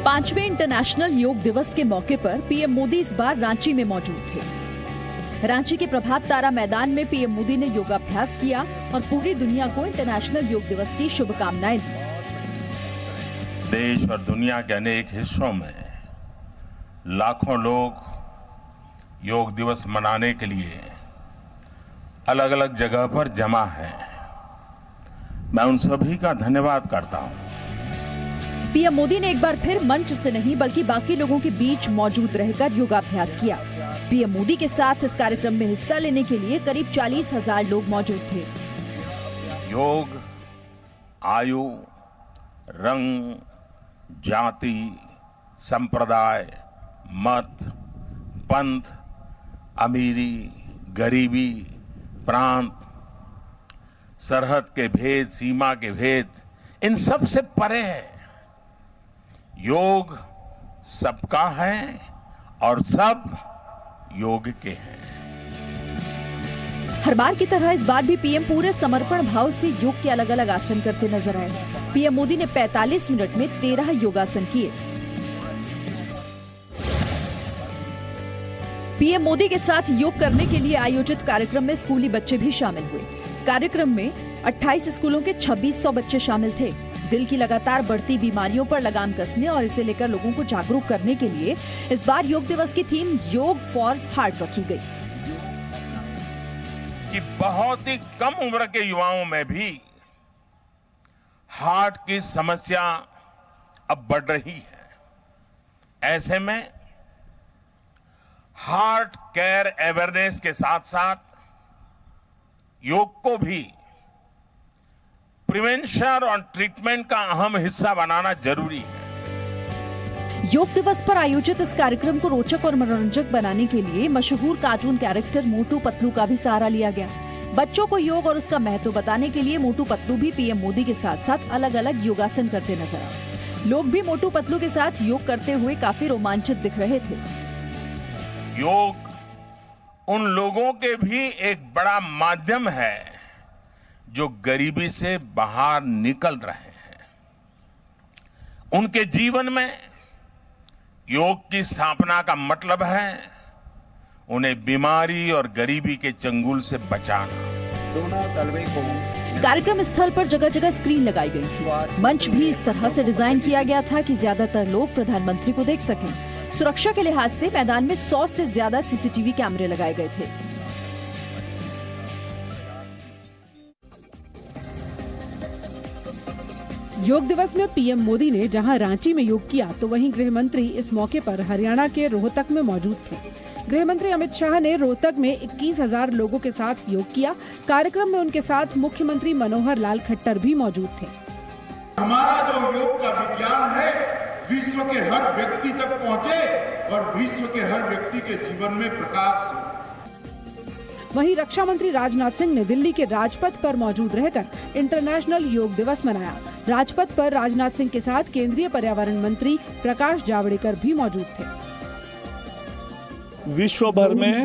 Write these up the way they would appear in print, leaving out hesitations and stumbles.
5वें इंटरनेशनल योग दिवस के मौके पर पीएम मोदी इस बार रांची में मौजूद थे। रांची के प्रभात तारा मैदान में पीएम मोदी ने योगाभ्यास किया और पूरी दुनिया को इंटरनेशनल योग दिवस की शुभकामनाएं दी। देश और दुनिया के अनेक हिस्सों में लाखों लोग योग दिवस मनाने के लिए अलग अलग जगह पर जमा हैं। मैं उन सभी का धन्यवाद करता हूं। पीएम मोदी ने एक बार फिर मंच से नहीं बल्कि बाकी लोगों के बीच मौजूद रहकर योगाभ्यास किया। पीएम मोदी के साथ इस कार्यक्रम में हिस्सा लेने के लिए करीब 40,000 लोग मौजूद थे। योग आयु, रंग, जाति, संप्रदाय, मत, पंथ, अमीरी, गरीबी, प्रांत, सरहद के भेद, सीमा के भेद, इन सब से परे है। योग सबका है और सब योग के हैं। हर बार की तरह इस बार भी पीएम पूरे समर्पण भाव से योग के अलग अलग आसन करते नजर आए। पीएम मोदी ने 45 मिनट में 13 योगासन किए। पीएम मोदी के साथ योग करने के लिए आयोजित कार्यक्रम में स्कूली बच्चे भी शामिल हुए। कार्यक्रम में 28 स्कूलों के 2600 बच्चे शामिल थे। दिल की लगातार बढ़ती बीमारियों पर लगाम कसने और इसे लेकर लोगों को जागरूक करने के लिए इस बार योग दिवस की थीम योग फॉर हार्ट रखी गई। कि बहुत ही कम उम्र के युवाओं में भी हार्ट की समस्या अब बढ़ रही है। ऐसे में हार्ट केयर अवेयरनेस के साथ साथ योग को भी प्रिवेंशन और ट्रीटमेंट का अहम हिस्सा बनाना जरूरी है। योग दिवस पर आयोजित इस कार्यक्रम को रोचक और मनोरंजक बनाने के लिए मशहूर कार्टून कैरेक्टर मोटू पतलू का भी सहारा लिया गया। बच्चों को योग और उसका महत्व बताने के लिए मोटू पतलू भी पीएम मोदी के साथ साथ अलग अलग योगासन करते नजर आए। लोग भी मोटू पतलू के साथ योग करते हुए काफी रोमांचित दिख रहे थे। योग उन लोगों के भी एक बड़ा माध्यम है जो गरीबी से बाहर निकल रहे हैं। उनके जीवन में योग की स्थापना का मतलब है उन्हें बीमारी और गरीबी के चंगुल से बचाना। कार्यक्रम स्थल पर जगह जगह स्क्रीन लगाई गई थी। मंच भी इस तरह से डिजाइन किया गया था कि ज्यादातर लोग प्रधानमंत्री को देख सकें। सुरक्षा के लिहाज से मैदान में 100 से ज्यादा सीसीटीवी कैमरे लगाए गए थे। योग दिवस में पीएम मोदी ने जहां रांची में योग किया तो वहीं गृह मंत्री इस मौके पर हरियाणा के रोहतक में मौजूद थे। गृह मंत्री अमित शाह ने रोहतक में 21,000 लोगों के साथ योग किया। कार्यक्रम में उनके साथ मुख्यमंत्री मनोहर लाल खट्टर भी मौजूद थे। हमारा जो योग का विज्ञान है विश्व के हर व्यक्ति तक पहुँचे और विश्व के हर व्यक्ति के जीवन में प्रकाश। वहीं रक्षा मंत्री राजनाथ सिंह ने दिल्ली के राजपथ पर मौजूद रहकर इंटरनेशनल योग दिवस मनाया। राजपथ पर राजनाथ सिंह के साथ केंद्रीय पर्यावरण मंत्री प्रकाश जावड़ेकर भी मौजूद थे। विश्व भर में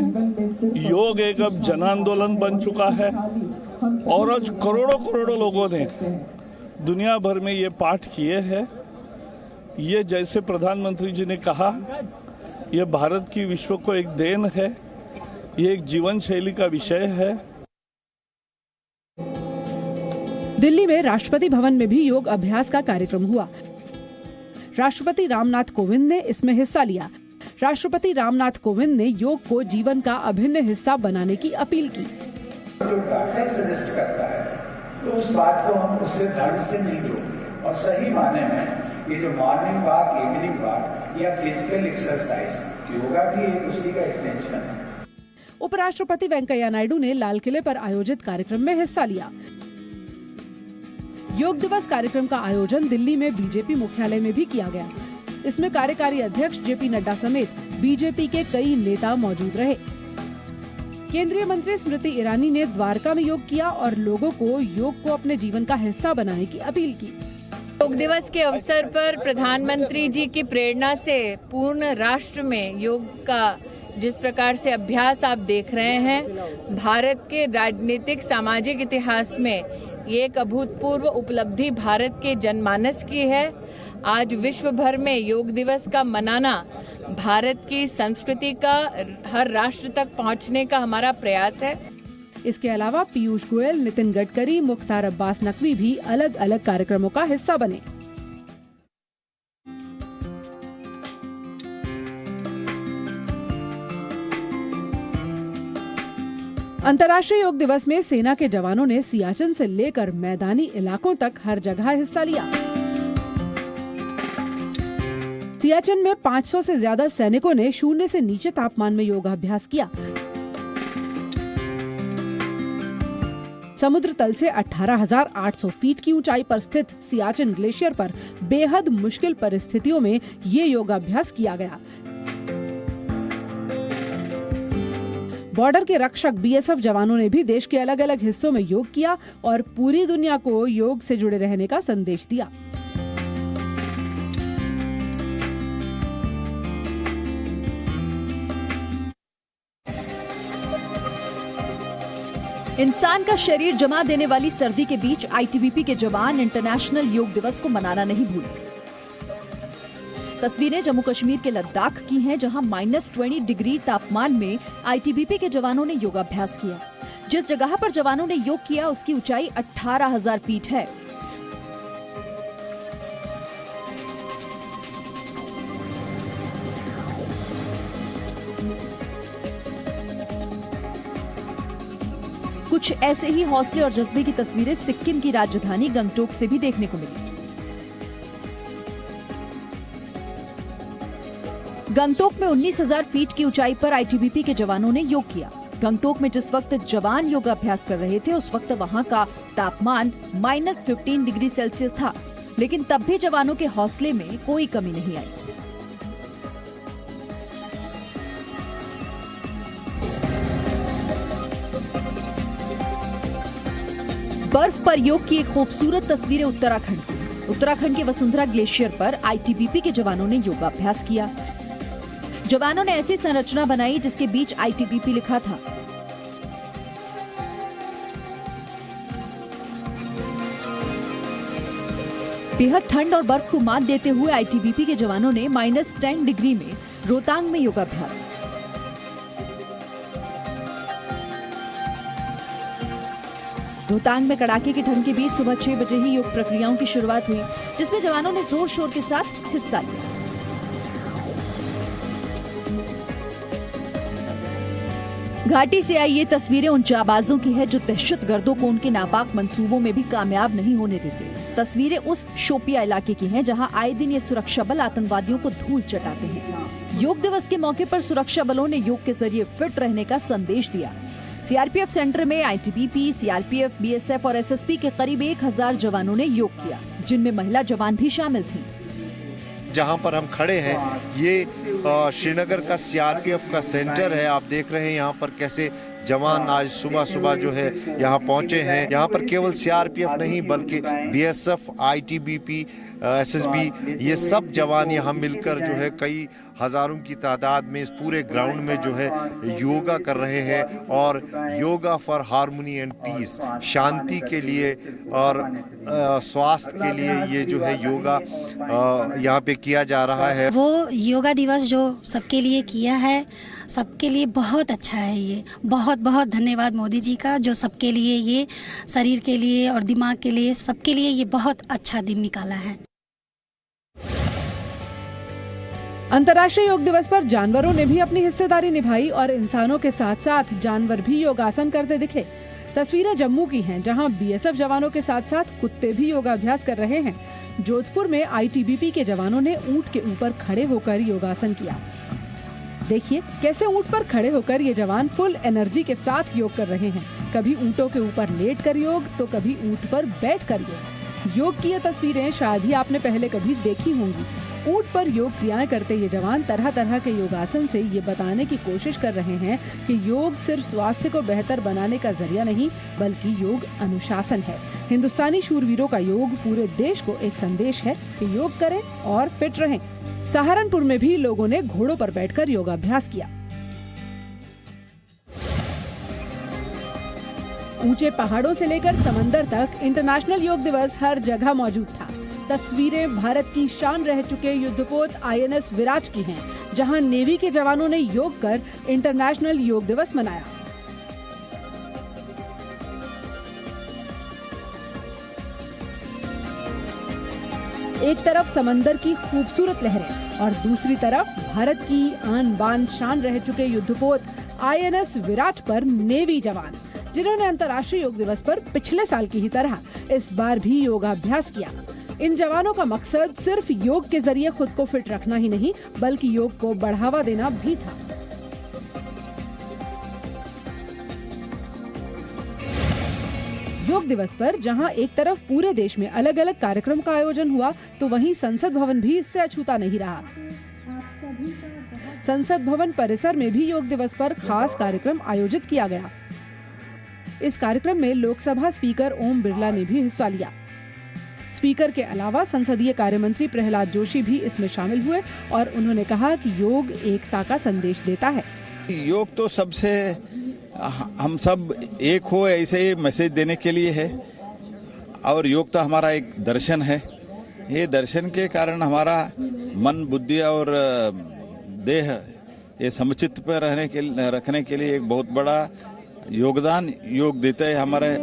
योग एक अब जन आंदोलन बन चुका है और आज करोड़ों करोड़ों लोगों ने दुनिया भर में ये पाठ किए हैं। ये जैसे प्रधानमंत्री जी ने कहा, ये भारत की विश्व को एक देन है, ये एक जीवन शैली का विषय है। दिल्ली में राष्ट्रपति भवन में भी योग अभ्यास का कार्यक्रम हुआ। राष्ट्रपति रामनाथ कोविंद ने इसमें हिस्सा लिया। राष्ट्रपति रामनाथ कोविंद ने योग को जीवन का अभिन्न हिस्सा बनाने की अपील की। जो डॉक्टर सजेस्ट करता है तो उस बात को हम उससे धर्म से नहीं जोड़ते और सही माने में ये जो मॉर्निंग वॉक, इवनिंग वॉक या फिजिकल एक्सरसाइज, योगा भी एक उसी का एक्सटेंशन है। उपराष्ट्रपति वेंकैया नायडू ने लाल किले पर आयोजित कार्यक्रम में हिस्सा लिया। योग दिवस कार्यक्रम का आयोजन दिल्ली में बीजेपी मुख्यालय में भी किया गया। इसमें कार्यकारी अध्यक्ष जेपी नड्डा समेत बीजेपी के कई नेता मौजूद रहे। केंद्रीय मंत्री स्मृति ईरानी ने द्वारका में योग किया और लोगों को योग को अपने जीवन का हिस्सा बनाने की अपील की। योग दिवस के अवसर पर प्रधानमंत्री जी की प्रेरणा से पूर्ण राष्ट्र में योग का जिस प्रकार से अभ्यास आप देख रहे हैं, भारत के राजनीतिक सामाजिक इतिहास में ये एक अभूतपूर्व उपलब्धि भारत के जनमानस की है। आज विश्व भर में योग दिवस का मनाना भारत की संस्कृति का हर राष्ट्र तक पहुंचने का हमारा प्रयास है। इसके अलावा पीयूष गोयल, नितिन गडकरी, मुख्तार अब्बास नकवी भी अलग अलग कार्यक्रमों का हिस्सा बने। अंतर्राष्ट्रीय योग दिवस में सेना के जवानों ने सियाचिन से लेकर मैदानी इलाकों तक हर जगह हिस्सा लिया। सियाचिन में 500 से ज्यादा सैनिकों ने शून्य से नीचे तापमान में योगाभ्यास किया। समुद्र तल से 18,800 फीट की ऊंचाई पर स्थित सियाचिन ग्लेशियर पर बेहद मुश्किल परिस्थितियों में ये योगाभ्यास किया गया। बॉर्डर के रक्षक बीएसएफ जवानों ने भी देश के अलग अलग हिस्सों में योग किया और पूरी दुनिया को योग से जुड़े रहने का संदेश दिया। इंसान का शरीर जमा देने वाली सर्दी के बीच आईटीबीपी के जवान इंटरनेशनल योग दिवस को मनाना नहीं भूले। तस्वीरें जम्मू कश्मीर के लद्दाख की हैं, जहां -20 डिग्री तापमान में आईटीबीपी के जवानों ने योगाभ्यास किया। जिस जगह पर जवानों ने योग किया उसकी ऊंचाई 18,000 फीट है। कुछ ऐसे ही हौसले और जज्बे की तस्वीरें सिक्किम की राजधानी गंगटोक से भी देखने को मिली। गंगटोक में 19,000 फीट की ऊंचाई पर आईटीबीपी के जवानों ने योग किया। गंगटोक में जिस वक्त जवान योगाभ्यास कर रहे थे उस वक्त वहां का तापमान -15 डिग्री सेल्सियस था, लेकिन तब भी जवानों के हौसले में कोई कमी नहीं आई। बर्फ पर योग की एक खूबसूरत तस्वीरें उत्तराखंड के वसुंधरा ग्लेशियर पर आईटीबीपी के जवानों ने योगाभ्यास किया। जवानों ने ऐसी संरचना बनाई जिसके बीच आईटीबीपी लिखा था। बेहद ठंड और बर्फ को मात देते हुए आईटीबीपी के जवानों ने -10 डिग्री में रोहतांग में योगाभ्यास। रोहतांग में कड़ाके की ठंड के बीच सुबह 6 बजे ही योग प्रक्रियाओं की शुरुआत हुई, जिसमें जवानों ने जोर शोर के साथ हिस्सा लिया। घाटी से आई ये तस्वीरें उन जाबाजों की है जो दहशतगर्दों को उनके नापाक मंसूबों में भी कामयाब नहीं होने देते। तस्वीरें उस शोपिया इलाके की हैं जहां आए दिन ये सुरक्षा बल आतंकवादियों को धूल चटाते हैं। योग दिवस के मौके पर सुरक्षा बलों ने योग के जरिए फिट रहने का संदेश दिया। सीआरपीएफ सेंटर में आईटीबीपी, सीआरपीएफ, बीएसएफ और एसएसबी के करीब 1,000 जवानों ने योग किया, जिनमें महिला जवान भी शामिल थीं। जहां पर हम खड़े हैं ये श्रीनगर का सीआरपीएफ का सेंटर है। आप देख रहे हैं यहाँ पर कैसे जवान आज सुबह सुबह जो है यहाँ पहुंचे हैं। यहाँ पर केवल सीआरपीएफ नहीं बल्कि बीएसएफ, आईटीबीपी, एसएसबी, ये सब जवान यहाँ मिलकर जो है कई हजारों की तादाद में इस पूरे ग्राउंड में जो है योगा कर रहे हैं। और yoga for harmony and peace, शांति के लिए और स्वास्थ्य के लिए ये जो है योगा यहाँ पे किया जा रहा है। वो योगा दिवस जो सबके लिए किया है, सबके लिए बहुत अच्छा है। ये बहुत बहुत धन्यवाद मोदी जी का, जो सबके लिए ये शरीर के लिए और दिमाग के लिए सबके लिए ये बहुत अच्छा दिन निकाला है। अंतर्राष्ट्रीय योग दिवस पर जानवरों ने भी अपनी हिस्सेदारी निभाई और इंसानों के साथ साथ जानवर भी योगासन करते दिखे। तस्वीरें जम्मू की हैं, जहां बीएसएफ जवानों के साथ साथ कुत्ते भी योगाभ्यास कर रहे हैं। जोधपुर में आईटीबीपी के जवानों ने ऊंट के ऊपर खड़े होकर योगासन किया। देखिए कैसे ऊंट पर खड़े होकर ये जवान फुल एनर्जी के साथ योग कर रहे हैं। कभी ऊंटों के ऊपर लेट कर योग तो कभी ऊंट पर बैठ कर योग की ये तस्वीरें शायद ही आपने पहले कभी देखी होंगी। ऊंट पर योग क्रियाएं करते ये जवान तरह तरह के योगासन से ये बताने की कोशिश कर रहे हैं कि योग सिर्फ स्वास्थ्य को बेहतर बनाने का जरिया नहीं बल्कि योग अनुशासन है। हिंदुस्तानी शूरवीरों का योग पूरे देश को एक संदेश है कि योग करें और फिट रहें। सहारनपुर में भी लोगों ने घोड़ों पर बैठकर योगाभ्यास किया। ऊंचे पहाड़ों से लेकर समंदर तक इंटरनेशनल योग दिवस हर जगह मौजूद था। तस्वीरें भारत की शान रह चुके युद्धपोत INS विराट की हैं, जहां नेवी के जवानों ने योग कर इंटरनेशनल योग दिवस मनाया। एक तरफ समंदर की खूबसूरत लहरें और दूसरी तरफ भारत की आन बान शान रह चुके युद्धपोत INS विराट पर नेवी जवान, जिन्होंने अंतर्राष्ट्रीय योग दिवस पर पिछले साल की ही तरह इस बार भी योगाभ्यास किया। इन जवानों का मकसद सिर्फ योग के जरिए खुद को फिट रखना ही नहीं, बल्कि योग को बढ़ावा देना भी था। योग दिवस पर जहां एक तरफ पूरे देश में अलग अलग कार्यक्रम का आयोजन हुआ, तो वहीं संसद भवन भी इससे अछूता नहीं रहा। संसद भवन परिसर में भी योग दिवस पर खास कार्यक्रम आयोजित किया गया। इस कार्यक्रम में लोकसभा स्पीकर ओम बिरला ने भी हिस्सा लिया। स्पीकर के अलावा संसदीय कार्य मंत्री प्रहलाद जोशी भी इसमें शामिल हुए और उन्होंने कहा कि योग एकता का संदेश देता है। योग तो सबसे हम सब एक हो ऐसे ही मैसेज देने के लिए है, और योग तो हमारा एक दर्शन है। ये दर्शन के कारण हमारा मन, बुद्धि और देह ये समुचित पर रखने के लिए एक बहुत बड़ा योगदान योग देता है हमारे